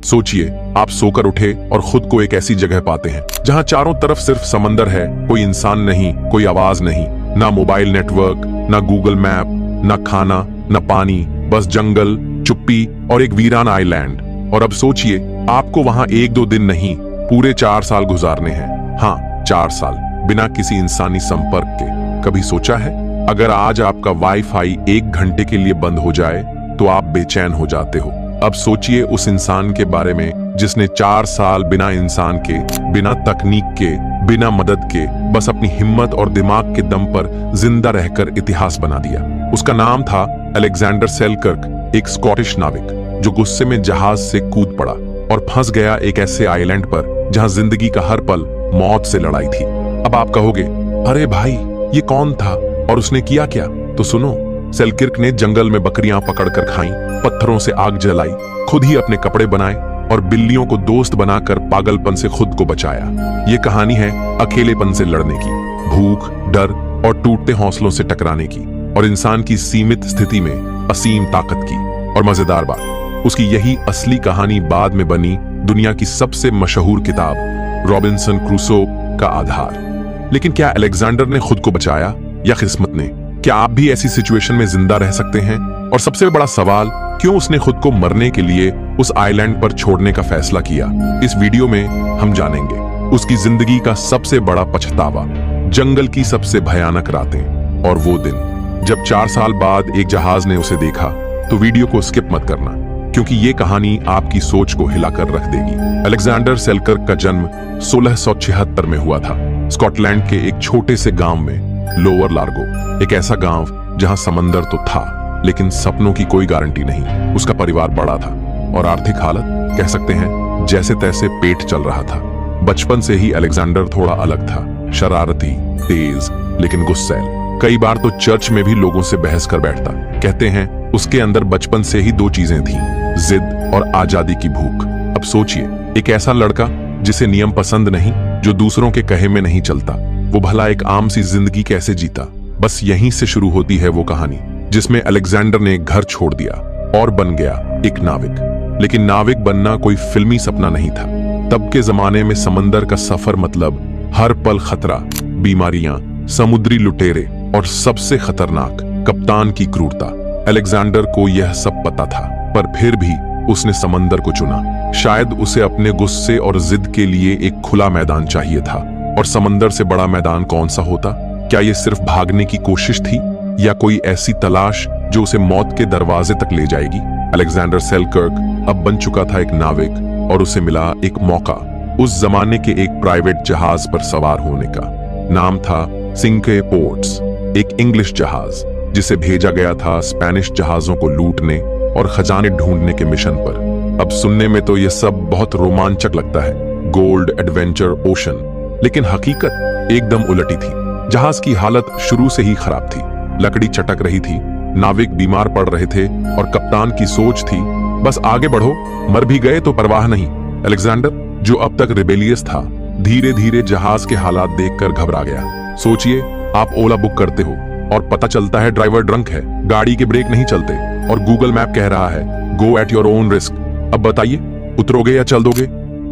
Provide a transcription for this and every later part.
सोचिए, आप सोकर उठे और खुद को एक ऐसी जगह पाते हैं जहां चारों तरफ सिर्फ समंदर है, कोई इंसान नहीं, कोई आवाज नहीं, ना मोबाइल नेटवर्क, ना गूगल मैप, ना खाना, ना पानी, बस जंगल, चुप्पी और एक वीरान आइलैंड। और अब सोचिए, आपको वहां 1-2 दिन नहीं, पूरे 4 साल गुजारने हैं। हाँ, 4 साल बिना किसी इंसानी संपर्क के। कभी सोचा है, अगर आज आपका वाईफाई 1 घंटे के लिए बंद हो जाए तो आप बेचैन हो जाते हो। अब सोचिए उस इंसान के बारे में जिसने 4 साल बिना इंसान के, बिना तकनीक के, बिना मदद के, बस अपनी हिम्मत और दिमाग के दम पर जिंदा रहकर इतिहास बना दिया। उसका नाम था अलेक्जेंडर सेलकर्क, एक स्कॉटिश नाविक जो गुस्से में जहाज से कूद पड़ा और फंस गया एक ऐसे आइलैंड पर जहां जिंदगी का हर पल मौत से लड़ाई थी। अब आप कहोगे, अरे भाई, ये कौन था और उसने किया क्या? तो सुनो, सेलकर्क ने जंगल में बकरियां पकड़कर खाई, पत्थरों से आग जलाई, खुद ही अपने कपड़े बनाए और बिल्लियों को दोस्त बनाकर पागलपन से खुद को बचाया। ये कहानी है अकेलेपन से लड़ने की, भूख, डर और टूटते हौसलों से टकराने की, और इंसान की सीमित स्थिति में असीम ताकत की। और मजेदार बात, उसकी यही असली कहानी बाद में बनी दुनिया की सबसे मशहूर किताब रॉबिन्सन क्रूसो का आधार। लेकिन क्या अलेक्जेंडर ने खुद को बचाया या किस्मत ने? क्या आप भी ऐसी सिचुएशन में जिंदा रह सकते हैं? और सबसे बड़ा सवाल, क्यों उसने खुद को मरने के लिए उस आइलैंड पर छोड़ने का फैसला किया? इस वीडियो में हम जानेंगे उसकी जिंदगी का सबसे बड़ा पछतावा, जंगल की सबसे भयानक रातें और वो दिन जब 4 साल बाद एक जहाज ने उसे देखा। तो वीडियो को स्किप मत करना, क्योंकि ये कहानी आपकी सोच को हिलाकर रख देगी। अलेक्जेंडर सेलकर्क का जन्म 1676 में हुआ था, स्कॉटलैंड के एक छोटे से गांव में, लोअर लार्गो। एक ऐसा गांव जहां समंदर तो था, लेकिन सपनों की कोई गारंटी नहीं। उसका परिवार बड़ा था और आर्थिक हालत कह सकते हैं जैसे तैसे पेट चल रहा था। बचपन से ही अलेक्जेंडर थोड़ा अलग था, शरारती, तेज, लेकिन गुस्सैल। कई बार तो चर्च में भी लोगों से बहस कर बैठता। कहते हैं उसके अंदर बचपन से ही 2 चीजें थीं, जिद और आजादी की भूख। अब सोचिए, एक ऐसा लड़का जिसे नियम पसंद नहीं, जो दूसरों के कहे में नहीं चलता, वो भला एक आम सी जिंदगी कैसे जीता? बस यहीं से शुरू होती है वो कहानी जिसमें अलेक्जेंडर ने घर छोड़ दिया और बन गया एक नाविक। लेकिन नाविक बनना कोई फिल्मी सपना नहीं था। तब के जमाने में समंदर का सफर मतलब हर पल खतरा, बीमारियां, समुद्री लुटेरे और सबसे खतरनाक, कप्तान की क्रूरता। अलेक्जेंडर को यह सब पता था, पर फिर भी उसने समंदर को चुना। शायद उसे अपने गुस्से और जिद के लिए एक खुला मैदान चाहिए था। और समंदर से बड़ा मैदान कौन सा होता? क्या यह सिर्फ भागने की कोशिश थी, या कोई ऐसी तलाश जो उसे मौत के दरवाजे तक ले जाएगी? अलेक्जेंडर सेलकर्क अब बन चुका था एक नाविक, और उसे मिला एक मौका, उस जमाने के एक प्राइवेट जहाज पर सवार होने का। नाम था सिंके पोर्ट्स, एक इंग्लिश जहाज जिसे भेजा गया था स्पेनिश जहाजों को लूटने और खजाने ढूंढने के मिशन पर। अब सुनने में तो यह सब बहुत रोमांचक लगता है, गोल्ड, एडवेंचर, ओशन, लेकिन हकीकत एकदम उलटी थी। जहाज की हालत शुरू से ही खराब थी, लकड़ी चटक रही थी, नाविक बीमार पड़ रहे थे और कप्तान की सोच थी बस आगे बढ़ो, मर भी गए तो परवाह नहीं। अलेक्जेंडर, जो अब तक रिबेलियस था, धीरे धीरे जहाज के हालात देखकर घबरा गया। सोचिए, आप ओला बुक करते हो और पता चलता है ड्राइवर ड्रंक है, गाड़ी के ब्रेक नहीं चलते और गूगल मैप कह रहा है go at your own risk. अब बताइए, उतरोगे या चल दोगे?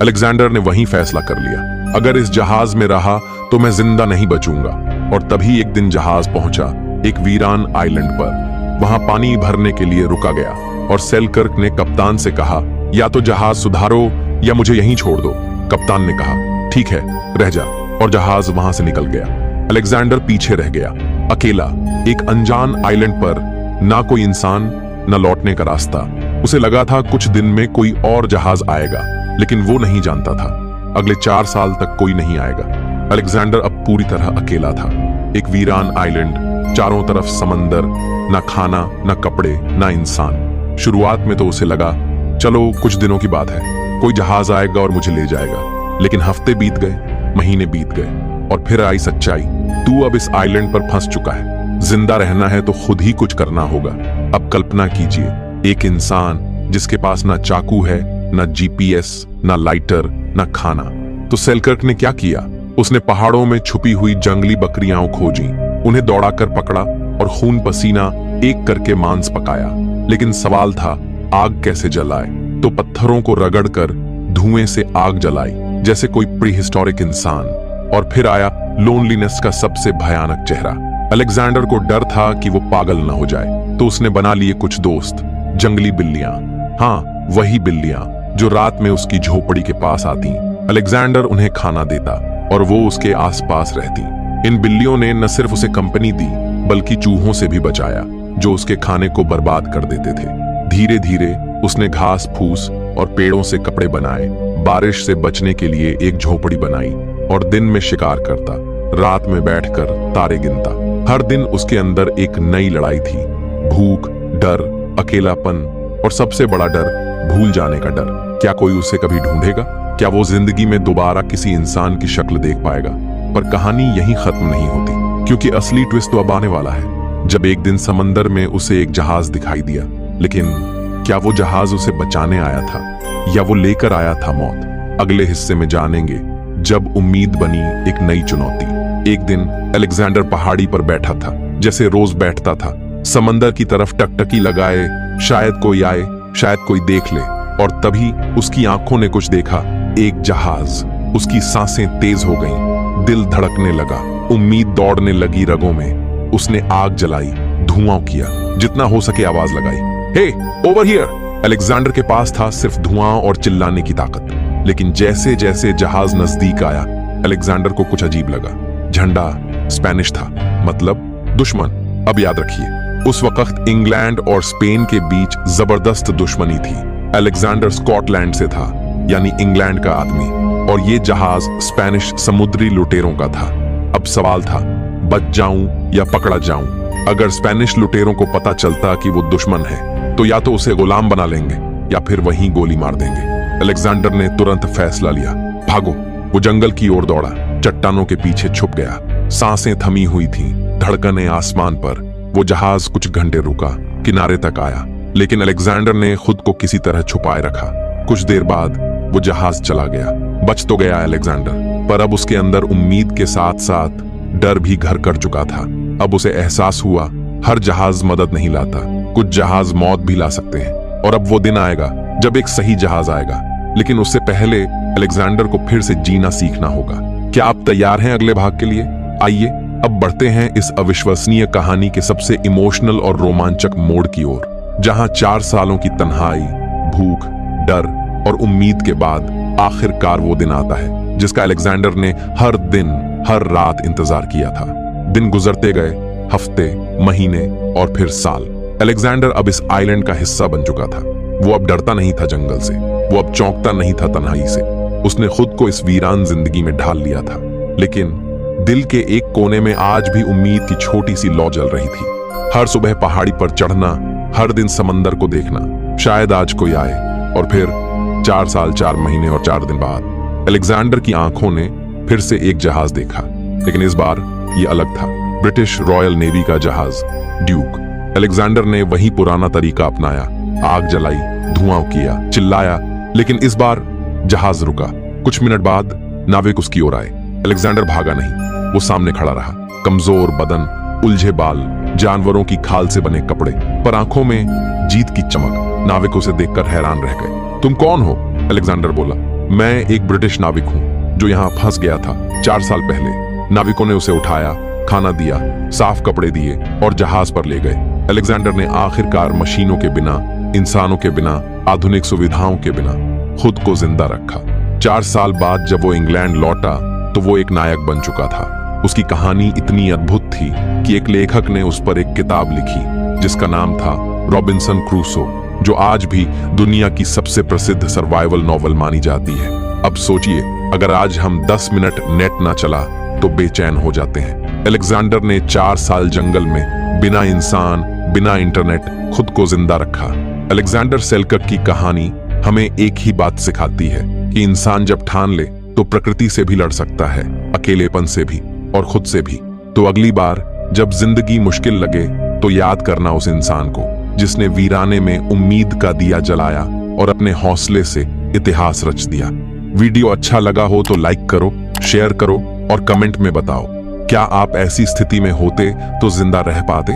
अलेक्जेंडर ने वहीं फैसला कर लिया, अगर इस जहाज में रहा तो मैं जिंदा नहीं बचूंगा। और तभी एक दिन जहाज पहुंचा एक वीरान आइलैंड पर। वहां पानी भरने के लिए रुका गया और सेलकर्क ने कप्तान से कहा, या तो जहाज सुधारो या मुझे यहीं छोड़ दो। कप्तान ने कहा, ठीक है, रह जा, और जहाज वहां से निकल गया। अलेक्जेंडर पीछे रह गया, अकेला, एक अनजान आइलैंड पर, ना कोई इंसान, न लौटने का रास्ता। उसे लगा था कुछ दिन में कोई और जहाज आएगा, लेकिन वो नहीं जानता था अगले 4 साल तक कोई नहीं आएगा। अलेक्जेंडर अब पूरी तरह अकेला था, एक वीरान आइलैंड, चारों तरफ समंदर, ना खाना, ना कपड़े, ना इंसान। शुरुआत में तो उसे लगा, चलो कुछ दिनों की बात है, कोई जहाज आएगा और मुझे ले जाएगा। लेकिन हफ्ते बीत गए, महीने बीत गए, और फिर आई सच्चाई। तू अब इस आइलैंड पर फंस चुका है, जिंदा रहना है तो खुद ही कुछ करना होगा। अब कल्पना कीजिए, एक इंसान जिसके पास ना चाकू है, ना जीपीएस, ना लाइटर, ना खाना। तो सेलकर्क ने क्या किया? उसने पहाड़ों में छुपी हुई जंगली बकरियां खोजी, उन्हें दौड़ाकर पकड़ा और खून पसीना एक करके मांस पकाया। लेकिन सवाल था, आग कैसे जलाए? तो पत्थरों को रगड़कर धुएं से आग जलाई जैसे कोई प्रीहिस्टोरिक इंसान। और फिर आया लोनलीनेस का सबसे भयानक चेहरा। अलेक्जेंडर को डर था कि वो पागल ना हो जाए, तो उसने बना लिए कुछ दोस्त, जंगली बिल्लियां। हाँ, वही बिल्लियां जो रात में उसकी झोपड़ी के पास आती। अलेक्जेंडर उन्हें खाना देता और वो उसके आसपास रहती। इन बिल्लियों ने न सिर्फ उसे कंपनी दी बल्कि चूहों से भी बचाया जो उसके खाने को बर्बाद कर देते थे। धीरे धीरे उसने घास फूस और पेड़ों से कपड़े बनाए, बारिश से बचने के लिए एक झोपड़ी बनाई और दिन में शिकार करता, रात में बैठकर तारे गिनता। हर दिन उसके अंदर एक नई लड़ाई थी, भूख, डर, अकेलापन और सबसे बड़ा डर, भूल जाने का डर। क्या कोई उसे कभी ढूंढेगा? क्या वो जिंदगी में दोबारा किसी इंसान की शक्ल देख पाएगा? पर कहानी यहीं खत्म नहीं होती, क्योंकि असली ट्विस्ट तो अब आने वाला है। जब एक दिन समंदर में उसे एक जहाज दिखाई दिया, लेकिन क्या वो जहाज उसे बचाने आया था या वो लेकर आया था मौत? अगले हिस्से में जानेंगे, जब उम्मीद बनी एक नई चुनौती। एक दिन अलेक्जेंडर पहाड़ी पर बैठा था, जैसे रोज बैठता था, समंदर की तरफ टकटकी लगाए, शायद कोई आए, शायद कोई देख ले। और तभी उसकी आंखों ने कुछ देखा, एक जहाज। उसकी सांसें तेज हो गईं, दिल धड़कने लगा, उम्मीद दौड़ने लगी रगों में। उसने आग जलाई, धुआं किया, जितना हो सके आवाज लगाई, हे ओवर हियर। अलेक्जेंडर के पास था सिर्फ धुआं और चिल्लाने की ताकत। लेकिन जैसे जैसे जहाज नजदीक आया, अलेक्जेंडर को कुछ अजीब लगा। झंडा स्पेनिश था, मतलब दुश्मन। अब याद रखिए, उस वक्त इंग्लैंड और स्पेन के बीच जबरदस्त दुश्मनी थी। अलेक्जेंडर स्कॉटलैंड से था, यानी इंग्लैंड का आदमी, और ये जहाज स्पेनिश समुद्री लुटेरों का था। अब सवाल था, बच जाऊं या पकड़ा जाऊं? अगर स्पेनिश लुटेरों को पता चलता कि वो दुश्मन है, तो या तो उसे गुलाम बना लेंगे या फिर वहीं गोली मार देंगे। अलेक्जेंडर ने तुरंत फैसला लिया, भागो। वो जंगल की ओर दौड़ा, चट्टानों के पीछे छुप गया। सांसें थमी हुई थीं, धड़कनें आसमान पर। वो जहाज कुछ घंटे रुका, किनारे तक आया, लेकिन अलेक्जेंडर ने खुद को किसी तरह छुपाए रखा। कुछ देर बाद वो जहाज चला गया। बच तो गया अलेक्जेंडर, पर अब उसके अंदर उम्मीद के साथ साथ डर भी घर कर चुका था। अब उसे एहसास हुआ, हर जहाज मदद नहीं लाता, कुछ जहाज मौत भी ला सकते हैं। और अब वो दिन आएगा जब एक सही जहाज आएगा, लेकिन उससे पहले अलेक्जेंडर को फिर से जीना सीखना होगा। क्या आप तैयार हैं अगले भाग के लिए? आइए अब बढ़ते हैं इस अविश्वसनीय कहानी के सबसे इमोशनल और रोमांचक मोड़ की ओर, जहां 4 सालों की तन्हाई, भूख, डर और उम्मीद के बाद आखिरकार वो दिन आता है जिसका अलेक्जेंडर ने हर दिन हर रात इंतजार किया था। दिन गुजरते गए, हफ्ते, महीने और फिर साल। अलेक्जेंडर अब इस आइलैंड का हिस्सा बन चुका था। वो अब डरता नहीं था जंगल से, वो अब चौंकता नहीं था तन्हाई से। उसने खुद को इस वीरान जिंदगी में ढाल लिया था, लेकिन दिल के एक कोने में आज भी उम्मीद की छोटी सी लौ जल रही थी। हर सुबह पहाड़ी पर चढ़ना, हर दिन समंदर को देखना, शायद आज कोई आए। और फिर 4 साल, 4 महीने और 4 दिन बाद अलेक्जेंडर की आंखों ने फिर से एक जहाज देखा, लेकिन इस बार ये अलग था। ब्रिटिश रॉयल नेवी का जहाज ड्यूक। अलेक्जेंडर ने वही पुराना तरीका अपनाया, आग जलाई, धुआं किया, चिल्लाया, लेकिन इस बार जहाज रुका। कुछ मिनट बाद नाविक उसकी ओर आए। अलेक्जेंडर भागा नहीं, वो सामने खड़ा रहा, कमजोर बदन, उलझे बाल, जानवरों की खाल से बने कपड़े, पर आंखों में जीत की चमक। नाविक उसे देखकर हैरान रह गए। तुम कौन हो? अलेक्जेंडर बोला। मैं एक ब्रिटिश नाविक हूं जो यहां फंस गया था 4 साल पहले। नाविकों ने उसे उठाया, खाना दिया, साफ कपड़े दिए और जहाज पर ले गए। अलेक्जेंडर ने आखिरकार मशीनों के बिना, इंसानों के बिना, आधुनिक सुविधाओं के बिना खुद को जिंदा रखा। 4 साल बाद जब वो इंग्लैंड लौटा तो वो एक नायक बन चुका था। उसकी कहानी इतनी अद्भुत थी कि एक लेखक ने उस पर एक किताब लिखी जिसका नाम था रॉबिन्सन क्रूसो, जो आज भी दुनिया की सबसे प्रसिद्ध सर्वाइवल नॉवल मानी जाती है। अब सोचिए, अगर आज हम 10 मिनट नेट ना चला तो बेचैन हो जाते हैं। अलेक्जेंडर ने 4 साल जंगल में बिना इंसान, बिना इंटरनेट खुद को जिंदा रखा। अलेक्जेंडर सेल्कक की कहानी हमें एक ही बात सिखाती है कि इंसान जब ठान ले तो प्रकृति से भी लड़ सकता है, अकेलेपन से भी और खुद से भी। तो अगली बार जब जिंदगी मुश्किल लगे तो याद करना उस इंसान को जिसने वीराने में उम्मीद का दिया जलाया और अपने हौसले से इतिहास रच दिया। वीडियो अच्छा लगा हो तो लाइक करो, शेयर करो और कमेंट में बताओ, क्या आप ऐसी स्थिति में होते तो जिंदा रह पाते?